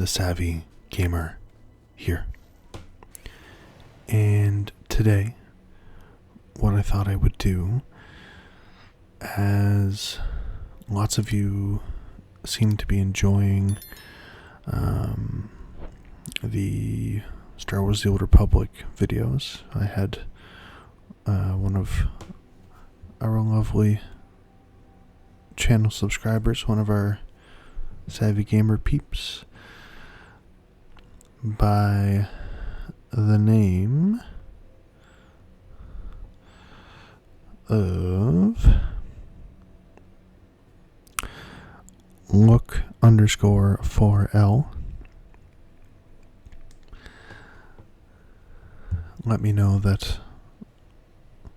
the Savvy Gamer here. And today, what I thought I would do, as lots of you seem to be enjoying the Star Wars The Old Republic videos, I had one of our lovely channel subscribers, one of our Savvy Gamer peeps, by the name of look_4L. Let me know that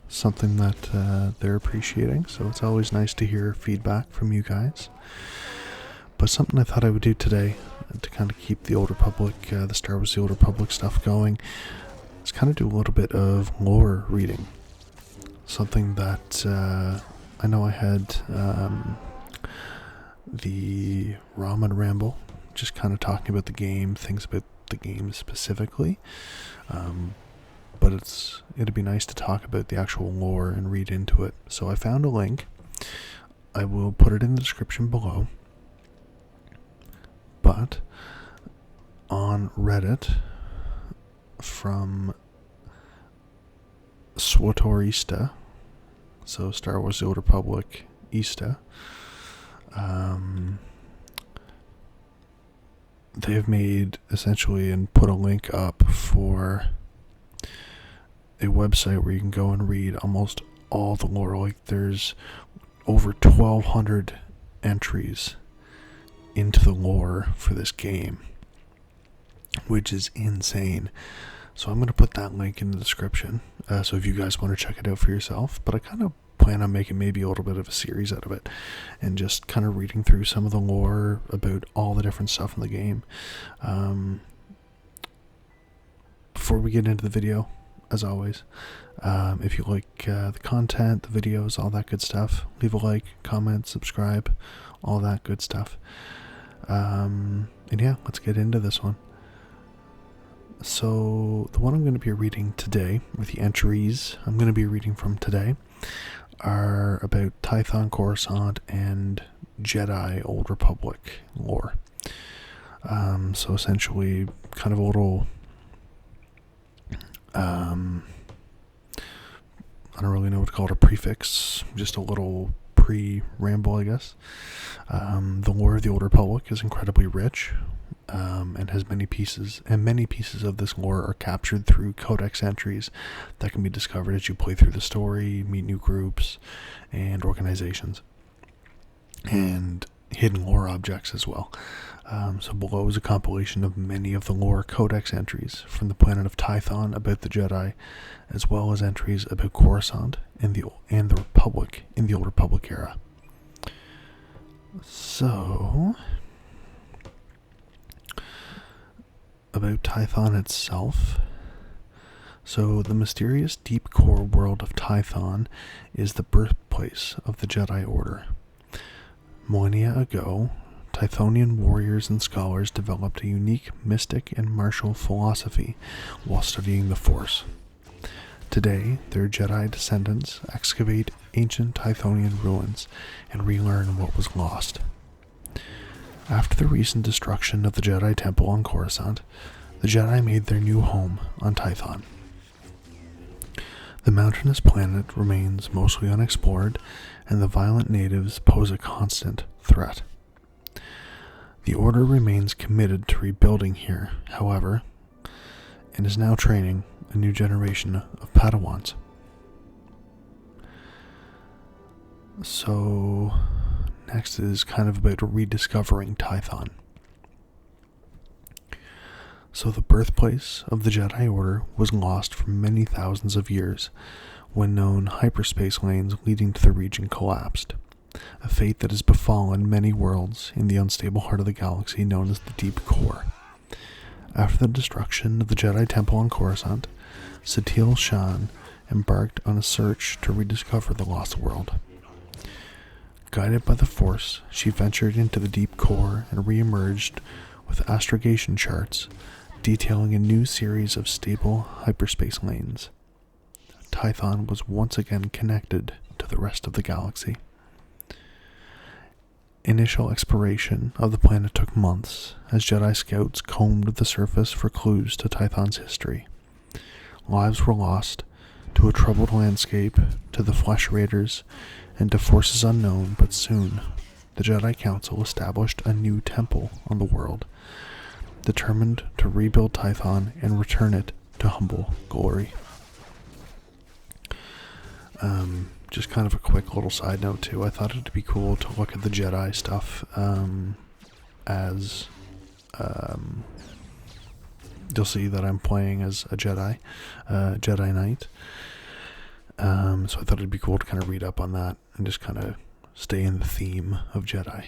something that they're appreciating, so it's always nice to hear feedback from you guys. But something I thought I would do today to kind of keep the Old Republic, the Star Wars The Old Republic stuff going, is kind of do a little bit of lore reading. Something that I know I had the Ramen Ramble, just kind of talking about the game, things about the game specifically. But it'd be nice to talk about the actual lore and read into it. So I found a link. I will put it in the description below. But on Reddit, from SWTOR, so Star Wars The Old Republic Ista, they have made essentially and put a link up for a website where you can go and read almost all the lore. Like, there's over 1,200 entries into the lore for this game, which is insane. So I'm going to put that link in the description, so if you guys want to check it out for yourself. But I kind of plan on making maybe a little bit of a series out of it, and just kind of reading through some of the lore about all the different stuff in the game. Before we get into the video, as always, if you like the content, the videos, all that good stuff, leave a like, comment, subscribe, all that good stuff. And yeah, let's get into this one. So the one I'm going to be reading today, with the entries I'm going to be reading from today, are about Tython, Coruscant, and Jedi Old Republic lore. So essentially, kind of a little, I don't really know what to call it, a prefix, just a little pre-ramble, I guess. The lore of the Old Republic is incredibly rich, and has many pieces, and many pieces of this lore are captured through codex entries that can be discovered as you play through the story, meet new groups and organizations, and hidden lore objects as well. So below is a compilation of many of the lore codex entries from the planet of Tython about the Jedi, as well as entries about Coruscant and the Republic in the Old Republic era. So, about Tython itself. So the mysterious deep core world of Tython is the birthplace of the Jedi Order. Millennia ago, Tythonian warriors and scholars developed a unique mystic and martial philosophy while studying the Force. Today, their Jedi descendants excavate ancient Tythonian ruins and relearn what was lost. After the recent destruction of the Jedi Temple on Coruscant, the Jedi made their new home on Tython. The mountainous planet remains mostly unexplored, and the violent natives pose a constant threat. The Order remains committed to rebuilding here, however, and is now training a new generation of Padawans. So, next is kind of about rediscovering Tython. So the birthplace of the Jedi Order was lost for many thousands of years when known hyperspace lanes leading to the region collapsed, a fate that has befallen many worlds in the unstable heart of the galaxy known as the Deep Core. After the destruction of the Jedi Temple on Coruscant, Satele Shan embarked on a search to rediscover the lost world. Guided by the Force, she ventured into the Deep Core and re-emerged with astrogation charts detailing a new series of stable hyperspace lanes. Tython was once again connected to the rest of the galaxy. Initial exploration of the planet took months as Jedi scouts combed the surface for clues to Tython's history. Lives were lost to a troubled landscape, to the Flesh Raiders, and to forces unknown, but soon the Jedi Council established a new temple on the world, determined to rebuild Tython and return it to humble glory. Just kind of a quick little side note too, I thought it'd be cool to look at the Jedi stuff as you'll see that I'm playing as a Jedi Knight. So I thought it'd be cool to kind of read up on that and just kind of stay in the theme of Jedi.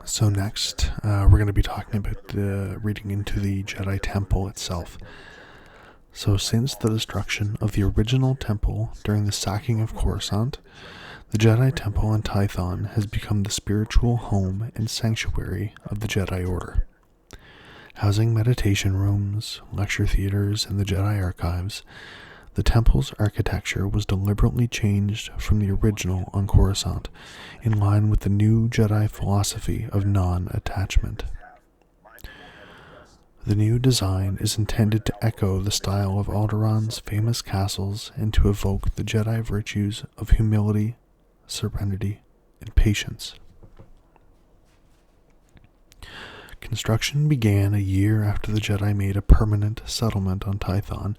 So next, we're going to be talking about reading into the Jedi Temple itself. So since the destruction of the original temple during the sacking of Coruscant, the Jedi Temple in Tython has become the spiritual home and sanctuary of the Jedi Order. Housing meditation rooms, lecture theaters, and the Jedi archives, the temple's architecture was deliberately changed from the original on Coruscant, in line with the new Jedi philosophy of non-attachment. The new design is intended to echo the style of Alderaan's famous castles and to evoke the Jedi virtues of humility, serenity, and patience. Construction began a year after the Jedi made a permanent settlement on Tython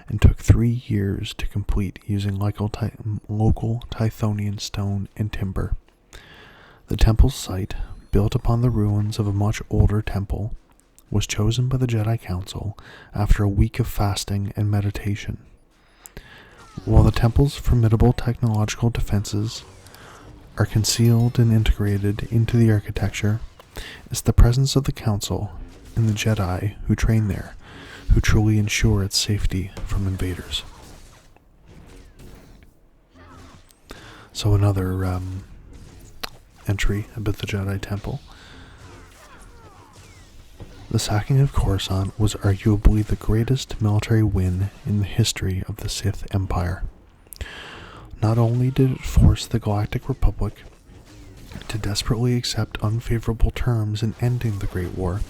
and took 3 years to complete using local Tythonian stone and timber. The temple's site, built upon the ruins of a much older temple, was chosen by the Jedi Council after a week of fasting and meditation. While the temple's formidable technological defenses are concealed and integrated into the architecture, it's the presence of the Council and the Jedi who train there who truly ensure its safety from invaders. So another entry about the Jedi Temple. The sacking of Coruscant was arguably the greatest military win in the history of the Sith Empire. Not only did it force the Galactic Republic to desperately accept unfavorable terms in ending the Great War,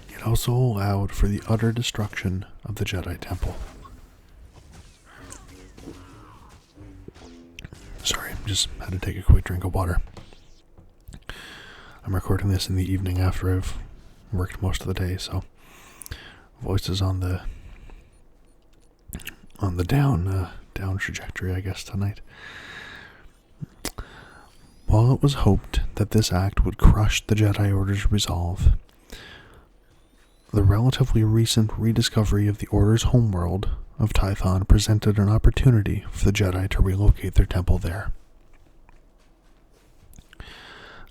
it also allowed for the utter destruction of the Jedi Temple. Sorry, just had to take a quick drink of water. I'm recording this in the evening after I've worked most of the day, so voice is on the down trajectory, I guess, tonight. While it was hoped that this act would crush the Jedi Order's resolve, the relatively recent rediscovery of the Order's homeworld of Tython presented an opportunity for the Jedi to relocate their temple there.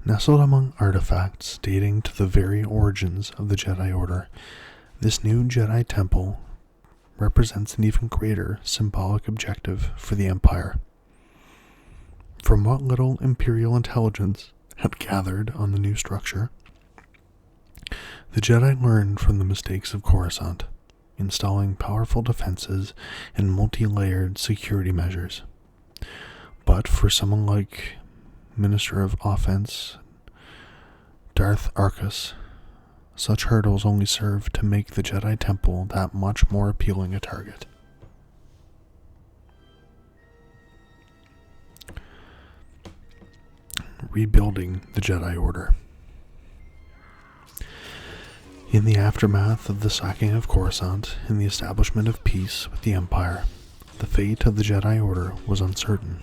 Nestled among artifacts dating to the very origins of the Jedi Order, this new Jedi Temple represents an even greater symbolic objective for the Empire. From what little Imperial intelligence had gathered on the new structure, the Jedi learned from the mistakes of Coruscant, installing powerful defenses and multi-layered security measures. But for someone like Minister of Offense Darth Arcus, such hurdles only serve to make the Jedi Temple that much more appealing a target. Rebuilding the Jedi Order. In the aftermath of the sacking of Coruscant and the establishment of peace with the Empire, the fate of the Jedi Order was uncertain.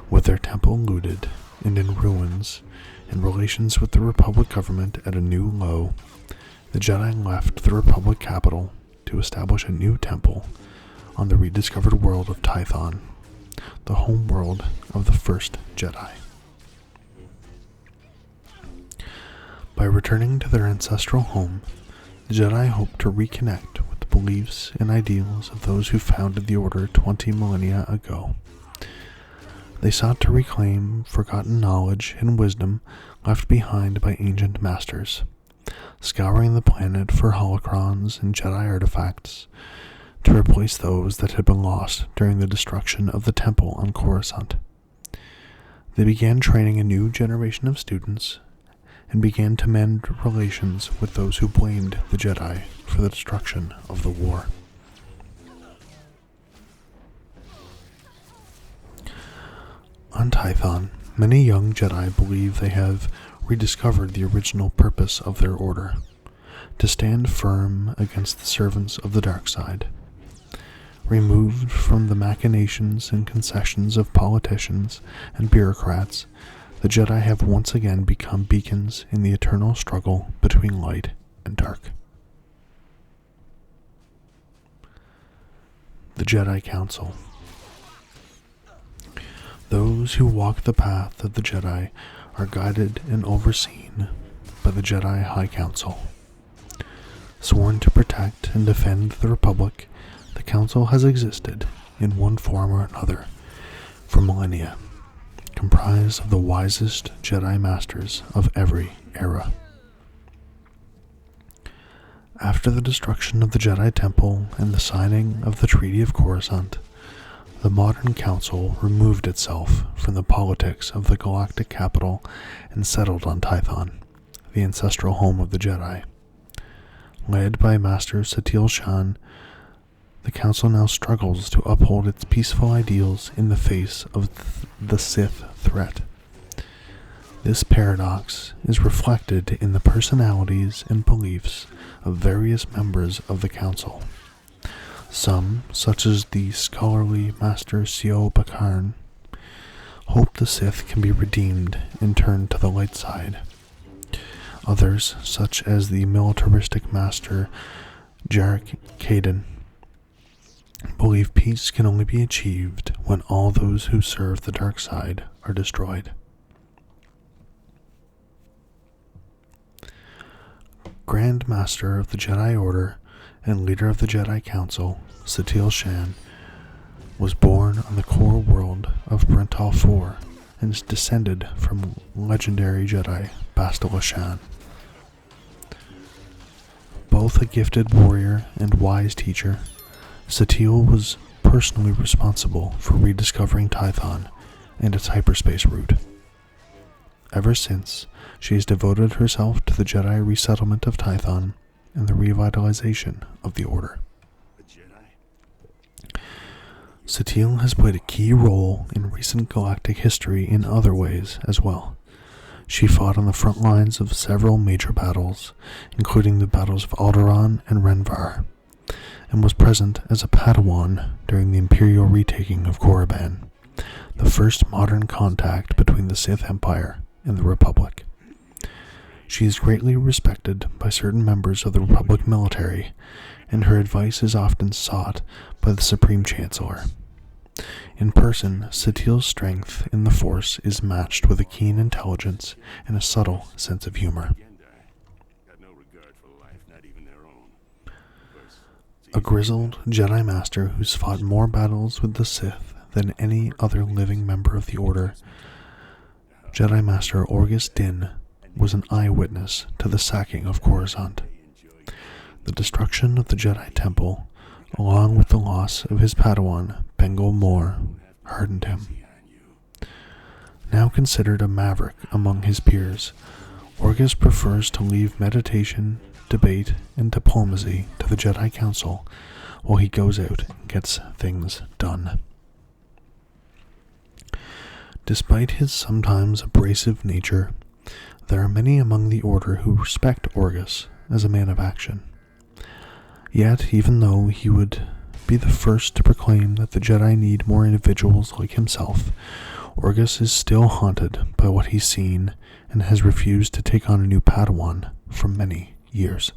With their temple looted and in ruins, and relations with the Republic government at a new low, the Jedi left the Republic capital to establish a new temple on the rediscovered world of Tython, the home world of the first Jedi. By returning to their ancestral home, the Jedi hoped to reconnect with the beliefs and ideals of those who founded the Order 20 millennia ago. They sought to reclaim forgotten knowledge and wisdom left behind by ancient masters, scouring the planet for holocrons and Jedi artifacts to replace those that had been lost during the destruction of the temple on Coruscant. They began training a new generation of students and began to mend relations with those who blamed the Jedi for the destruction of the war. On Tython, many young Jedi believe they have rediscovered the original purpose of their order, to stand firm against the servants of the dark side. Removed from the machinations and concessions of politicians and bureaucrats, the Jedi have once again become beacons in the eternal struggle between light and dark. The Jedi Council. Those who walk the path of the Jedi are guided and overseen by the Jedi High Council. Sworn to protect and defend the Republic, the Council has existed, in one form or another, for millennia, comprised of the wisest Jedi Masters of every era. After the destruction of the Jedi Temple and the signing of the Treaty of Coruscant, the modern Council removed itself from the politics of the galactic capital and settled on Tython, the ancestral home of the Jedi. Led by Master Satele Shan, the Council now struggles to uphold its peaceful ideals in the face of the Sith threat. This paradox is reflected in the personalities and beliefs of various members of the Council. Some, such as the scholarly Master SWTOR, hope the Sith can be redeemed and turned to the light side. Others, such as the militaristic Master Jarek Kaden, believe peace can only be achieved when all those who serve the dark side are destroyed. Grand Master of the Jedi Order and leader of the Jedi Council, Satele Shan, was born on the core world of Brental IV and is descended from legendary Jedi Bastila Shan. Both a gifted warrior and wise teacher, Satele was personally responsible for rediscovering Tython and its hyperspace route. Ever since, she has devoted herself to the Jedi resettlement of Tython and the revitalization of the Order. Satele has played a key role in recent galactic history in other ways as well. She fought on the front lines of several major battles, including the battles of Alderaan and Renvar, and was present as a Padawan during the Imperial retaking of Korriban, the first modern contact between the Sith Empire and the Republic. She is greatly respected by certain members of the Republic military, and her advice is often sought by the Supreme Chancellor. In person, Satele's strength in the Force is matched with a keen intelligence and a subtle sense of humor. A grizzled Jedi Master who's fought more battles with the Sith than any other living member of the Order, Jedi Master Orgus Din was an eyewitness to the sacking of Coruscant. The destruction of the Jedi Temple, along with the loss of his Padawan, Bengal Moore, hardened him. Now considered a maverick among his peers, Orgus prefers to leave meditation, debate, and diplomacy to the Jedi Council while he goes out and gets things done. Despite his sometimes abrasive nature, there are many among the Order who respect Orgus as a man of action. Yet, even though he would be the first to proclaim that the Jedi need more individuals like himself, Orgus is still haunted by what he's seen and has refused to take on a new Padawan for many years.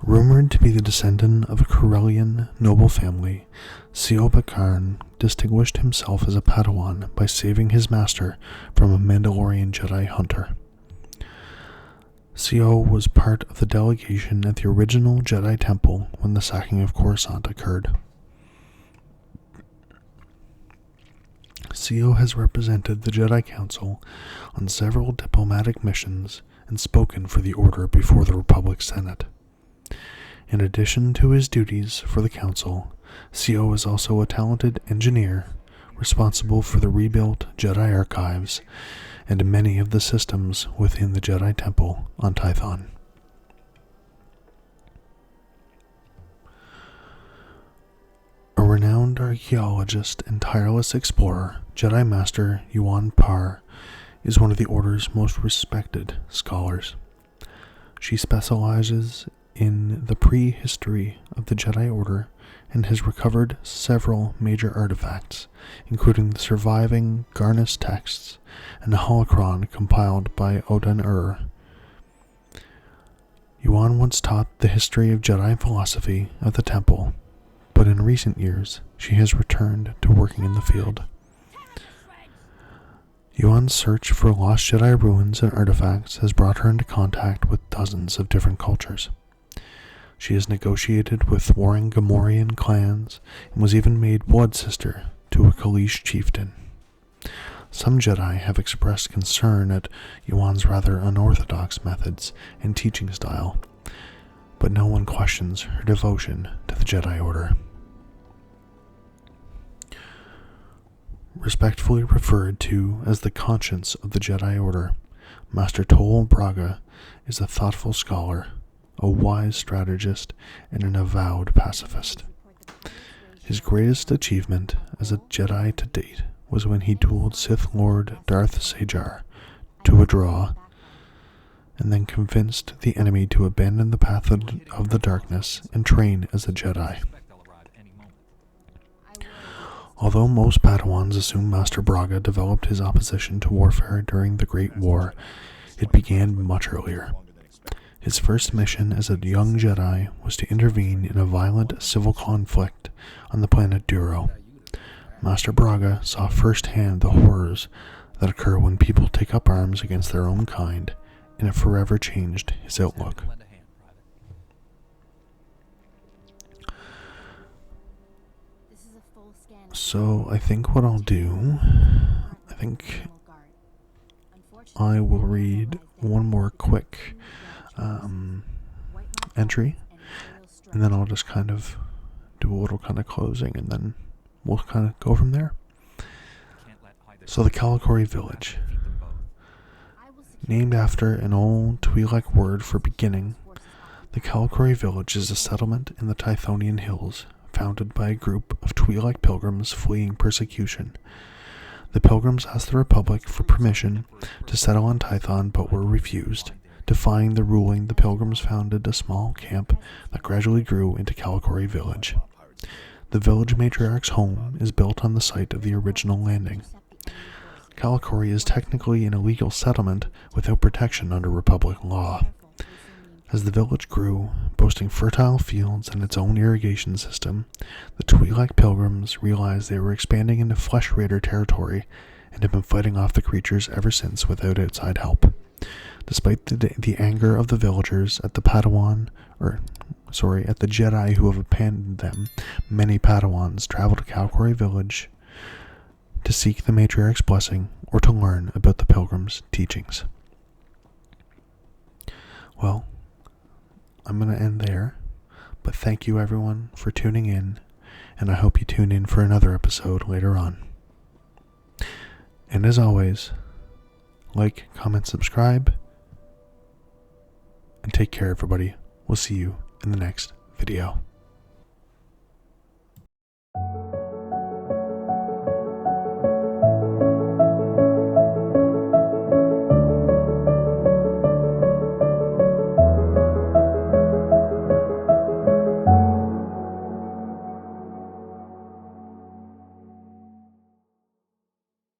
Rumored to be the descendant of a Corellian noble family, SWTOR distinguished himself as a Padawan by saving his master from a Mandalorian Jedi hunter. SWTOR was part of the delegation at the original Jedi Temple when the sacking of Coruscant occurred. CO has represented the Jedi Council on several diplomatic missions and spoken for the Order before the Republic Senate. In addition to his duties for the Council, CO is also a talented engineer responsible for the rebuilt Jedi archives and many of the systems within the Jedi Temple on Tython. A renowned archaeologist and tireless explorer, Jedi Master Yuan Par is one of the Order's most respected scholars. She specializes in the prehistory of the Jedi Order and has recovered several major artifacts, including the surviving Garnis texts and the holocron compiled by Odan-Ur. Yuan once taught the history of Jedi philosophy at the temple, but in recent years she has returned to working in the field. Yuan's search for lost Jedi ruins and artifacts has brought her into contact with dozens of different cultures. She has negotiated with warring Gamorrean clans and was even made blood sister to a Kalish chieftain. Some Jedi have expressed concern at Yuan's rather unorthodox methods and teaching style, but no one questions her devotion to the Jedi Order. Respectfully referred to as the conscience of the Jedi Order, Master Tol Braga is a thoughtful scholar, a wise strategist, and an avowed pacifist. His greatest achievement as a Jedi to date was when he dueled Sith Lord Darth Sajar to a draw, and then convinced the enemy to abandon the path of the darkness and train as a Jedi. Although most Padawans assume Master Braga developed his opposition to warfare during the Great War, it began much earlier. His first mission as a young Jedi was to intervene in a violent civil conflict on the planet Duro. Master Braga saw firsthand the horrors that occur when people take up arms against their own kind, and it forever changed his outlook. So I think what I'll do, I will read one more quick entry, and then I'll just kind of do a little kind of closing, and then we'll kind of go from there. So the Kalikori Village, named after an old Twi'lek word for beginning, the Kalikori Village is a settlement in the Tythonian Hills, founded by a group of Twi'lek pilgrims fleeing persecution. The pilgrims asked the Republic for permission to settle on Tython, but were refused. Defying the ruling, the pilgrims founded a small camp that gradually grew into Kalikori Village. The village matriarch's home is built on the site of the original landing. Kalikori is technically an illegal settlement without protection under Republic law. As the village grew, boasting fertile fields and its own irrigation system, the Twi'lek pilgrims realized they were expanding into Flesh Raider territory and have been fighting off the creatures ever since without outside help. Despite the anger of the villagers at the Jedi who have abandoned them, many Padawans travel to Kalikori Village to seek the matriarch's blessing or to learn about the pilgrims' teachings. Well, I'm going to end there, but thank you everyone for tuning in, and I hope you tune in for another episode later on. And as always, like, comment, subscribe, and take care everybody. We'll see you in the next video.